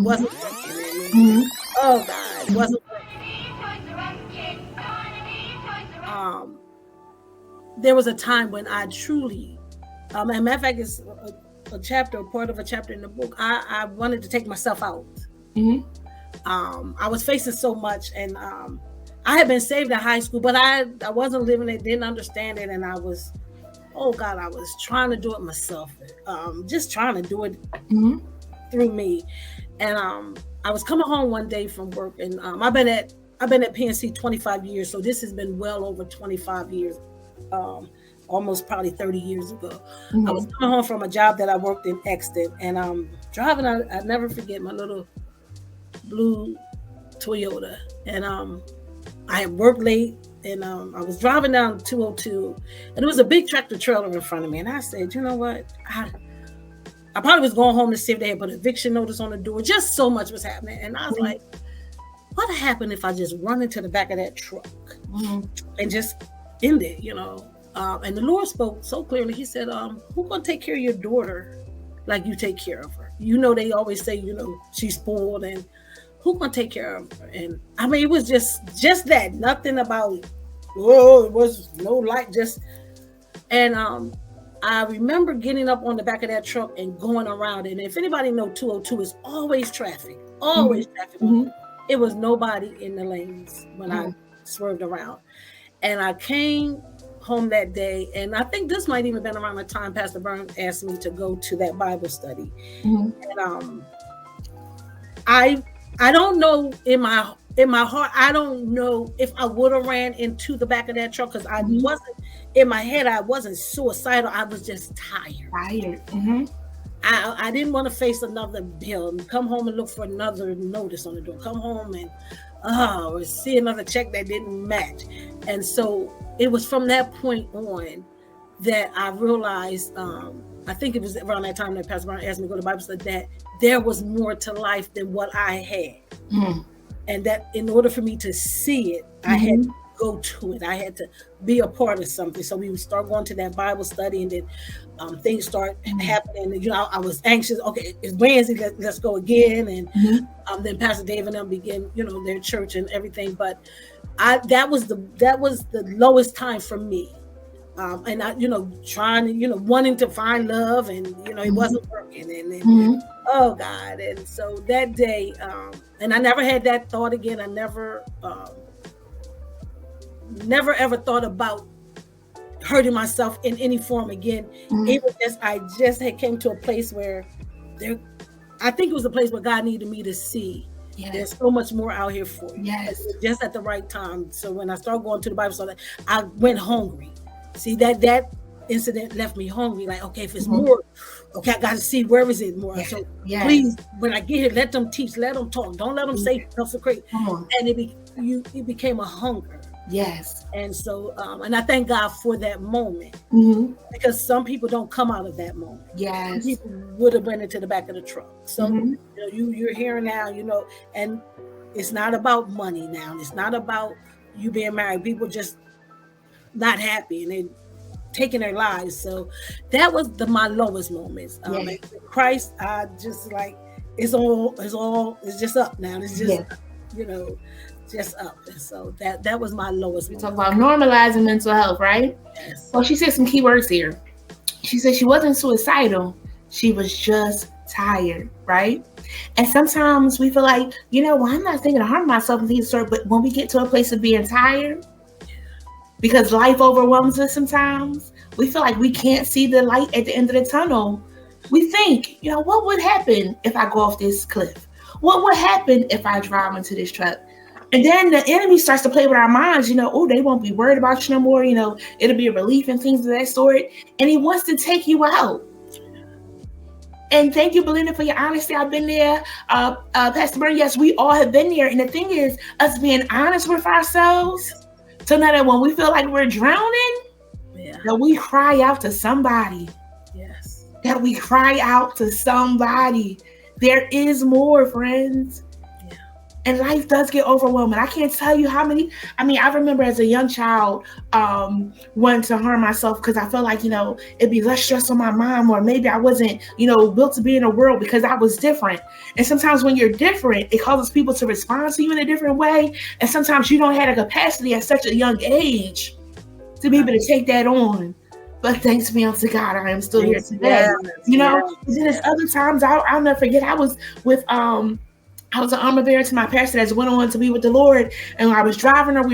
wasn't working. Oh God, it wasn't working. There was a time when I truly, and matter of fact, it's a chapter, a part of a chapter in the book. I wanted to take myself out. I was facing so much, and I had been saved in high school, but I wasn't living it, didn't understand it, and I was, oh God, I was trying to do it myself, just trying to do it through me. And I was coming home one day from work, and I've been at PNC 25 years, so this has been well over 25 years, almost probably 30 years ago. I was coming home from a job that I worked in Exton, and driving. I never forget my little blue Toyota, and I had worked late, and I was driving down 202, and there was a big tractor trailer in front of me, and I said, you know what, I probably was going home to see if they had put an eviction notice on the door. Just so much was happening, and I was like, what happened if I just run into the back of that truck and just end it, you know? And the Lord spoke so clearly. He said, who's going to take care of your daughter like you take care of her? You know, they always say, you know, she's spoiled, and who's going to take care of her? And I mean, it was just that, nothing about, it was no light, just, and I remember getting up on the back of that truck and going around. And if anybody know 202 is always traffic, traffic. It was nobody in the lanes when I swerved around. And I came home that day, and I think this might even been around the time Pastor Burns asked me to go to that Bible study. And I don't know, in my heart, I don't know if I would have ran into the back of that truck, because I wasn't, in my head, I wasn't suicidal. I was just tired. I didn't want to face another bill and come home and look for another notice on the door. Come home and or see another check that didn't match. And so it was from that point on that I realized, I think it was around that time that Pastor Brown asked me to go to Bible study, that there was more to life than what I had. And that in order for me to see it, I had to go to it. I had to be a part of something. So we would start going to that Bible study, and then things start happening. And, you know, I was anxious. Okay, it's Wednesday. Let's go again. And then Pastor Dave and them began, you know, their church and everything. But that was the lowest time for me. And I, you know, trying to, you know, wanting to find love, and, you know, it wasn't working. And then, oh God. And so that day, and I never had that thought again. I never ever thought about hurting myself in any form again. It was just, I just had came to a place where I think it was a place where God needed me to see. There's so much more out here for you. Just at the right time. So when I started going to the Bible study, I went hungry. See, that incident left me hungry. Like, okay, if it's more, okay, I got to see, where is it more? So please, when I get here, let them teach, let them talk. Don't let them say consecrate. And it became a hunger. And so, and I thank God for that moment, because some people don't come out of that moment. Some people would have went into the back of the truck. So, you know, you're here now, you know, and it's not about money now. It's not about you being married. People just not happy, and they taking their lives. So that was my lowest moments. And Christ, I just like, it's just up now. It's just, you know, just up. And so that was my lowest. We talk about normalizing mental health, right? Well, she said some key words here. She said she wasn't suicidal. She was just tired, right? And sometimes we feel like, you know, well, I'm not thinking of harming myself, but when we get to a place of being tired, because life overwhelms us sometimes, we feel like we can't see the light at the end of the tunnel. We think, you know, what would happen if I go off this cliff? What would happen if I drive into this truck? And then the enemy starts to play with our minds, you know, oh, they won't be worried about you no more. You know, it'll be a relief and things of that sort. And he wants to take you out. And thank you, Belinda, for your honesty. I've been there. Pastor Bird, yes, we all have been there. And the thing is, us being honest with ourselves, so now that when we feel like we're drowning, that we cry out to somebody. That we cry out to somebody. There is more, friends. And life does get overwhelming. I can't tell you how many. I mean, I remember as a young child wanting to harm myself because I felt like, it'd be less stress on my mom, or maybe I wasn't, built to be in the world because I was different. And sometimes when you're different, it causes people to respond to you in a different way. And sometimes you don't have the capacity at such a young age to be able to take that on. But thanks be unto God, I am still here today. And then there's other times I'll never forget. I was with I was an armor bearer to my pastor that went on to be with the Lord. And I was driving her.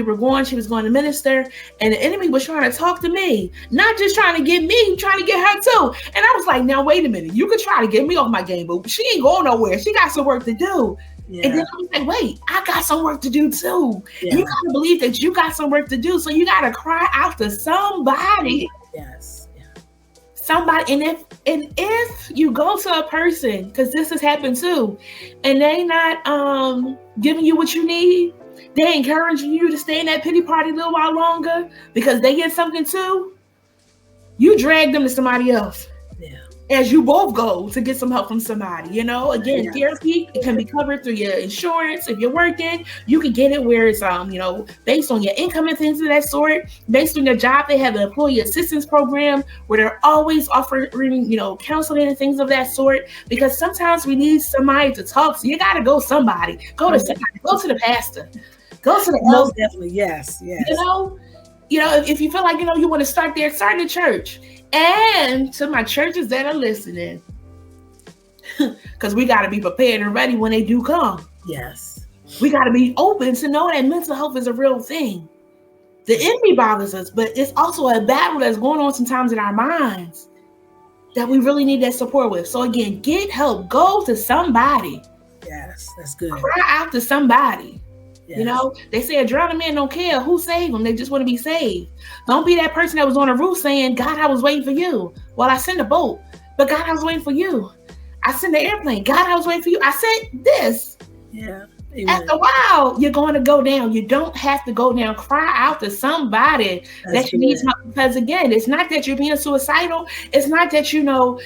She was going to minister. And the enemy was trying to talk to me. Not just trying to get me, trying to get her too. And I was like, now, wait a minute. You could try to get me off my game, but she ain't going nowhere. She got some work to do. Yeah. And then I was like, wait, I got some work to do too. Yeah. You got to believe that you got some work to do. So you got to cry out to somebody. Yes. Somebody, and if you go to a person, because this has happened too, and they not giving you what you need, they encouraging you to stay in that pity party a little while longer because they get something too, you drag them to somebody else. Yeah. As you both go to get some help from somebody, again, therapy, it can be covered through your insurance. If you're working, you can get it where it's, based on your income and things of that sort. Based on your job, they have an employee assistance program where they're always offering, counseling and things of that sort, because sometimes we need somebody to talk to. You got to go somebody. Go to somebody. Go to the pastor. Go to the most definitely. Yes. If you feel like, you want to start there, start in the church. And to my churches that are listening, because we got to be prepared and ready when they do come. Yes. We got to be open to know that mental health is a real thing. The enemy bothers us, but it's also a battle that's going on sometimes in our minds that we really need that support with. So again, get help. Go to somebody. Yes, that's good. Cry out to somebody. Yes. They say a drowning man don't care who saved them. They just want to be saved. Don't be that person that was on the roof saying, God, I was waiting for you. Well, I sent a boat, but God, I was waiting for you. I sent the airplane. God, I was waiting for you. I sent this. Yeah. Amen. After a while, you're going to go down. You don't have to go down. Cry out to somebody that you need help. Because again, it's not that you're being suicidal. It's not that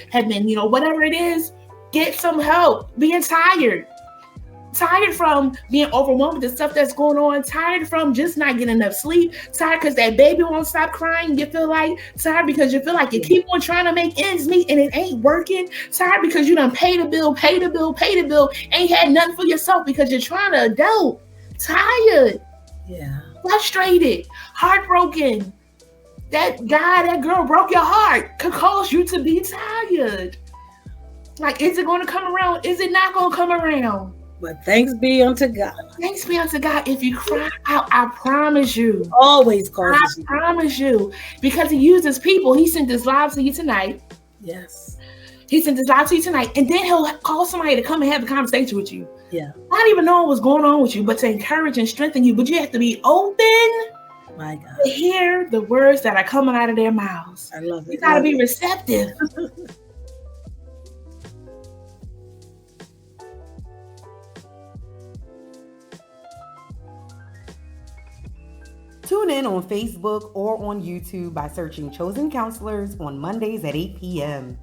have been, whatever it is. Get some help. Being tired from being overwhelmed with the stuff that's going on, tired from just not getting enough sleep, tired because that baby won't stop crying, tired because you feel like you keep on trying to make ends meet and it ain't working, tired because you done pay the bill, ain't had nothing for yourself because you're trying to adult, tired, frustrated, heartbroken. That guy, that girl broke your heart could cause you to be tired. Like, is it going to come around? Is it not going to come around? But thanks be unto God. Thanks be unto God. If you cry out, I promise you. Always causes you. I promise you. Because he uses people. He sent this live to you tonight. Yes. He sent this live to you tonight. And then he'll call somebody to come and have a conversation with you. Yeah. Not even knowing what's going on with you, but to encourage and strengthen you. But you have to be open. My God. To hear the words that are coming out of their mouths. I love it. You got to be receptive. Tune in on Facebook or on YouTube by searching Chozen Counselors on Mondays at 8 p.m.